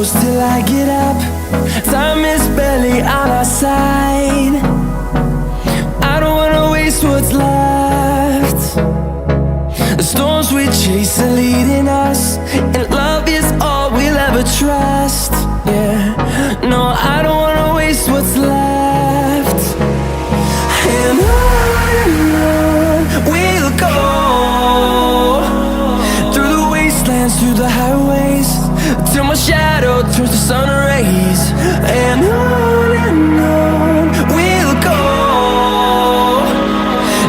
close till I get up. Time is barely on our side. I don't wanna waste what's left. The storms we chase are leading us, and love is all we'll ever trust. Yeah, no, I don't wanna waste what's left. And on we'll go, through the wastelands, through the highways, till my shadow turns to sun rays. And on we'll go,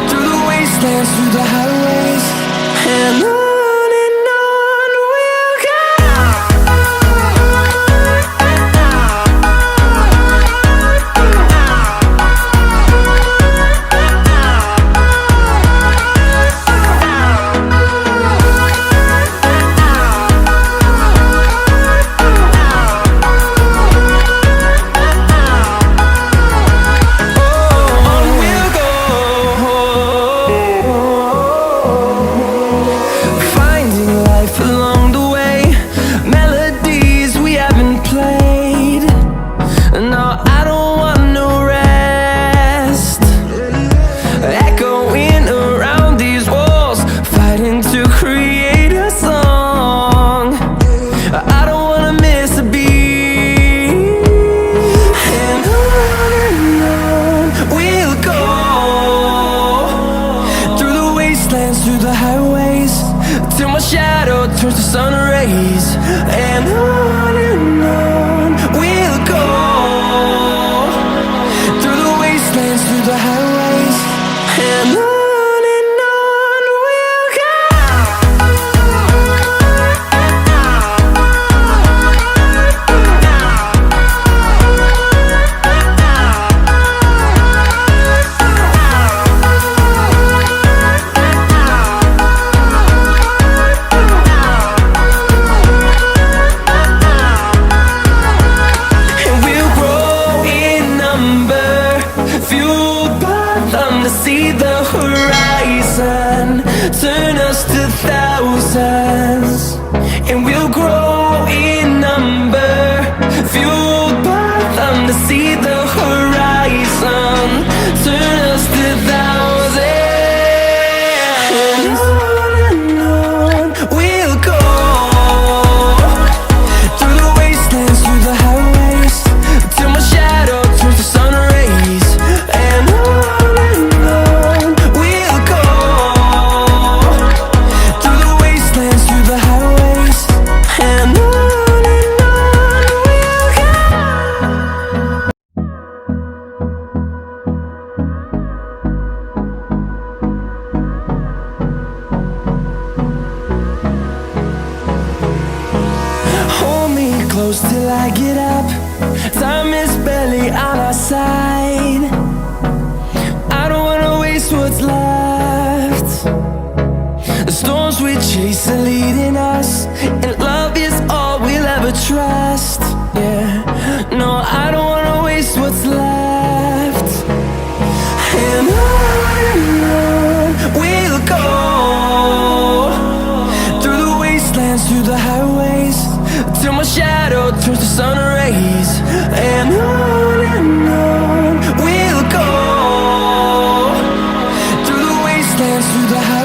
through the wastelands, through the highways, and on we'll go. Through the highways, till my shadow turns to sun rays. And on we'll go, through the wastelands, through the highways, and on we'll go. See the horizon turn us to thousands, and we'll grow in number, fueled by them. To see the horizon turn us to thousands, and on we'll go, through the wastelands, through the highways, till my shadow turns to sun rays. And close till I get up. Time is barely on our side. I don't wanna waste what's left. The storms we chase are leading us, and love is all we'll ever trust. Yeah, no, I don't wanna waste what's left. And on we'll go, through the wastelands, through the highways, till my shadow turns to sun rays. And on we'll go, through the wastelands, through the highways.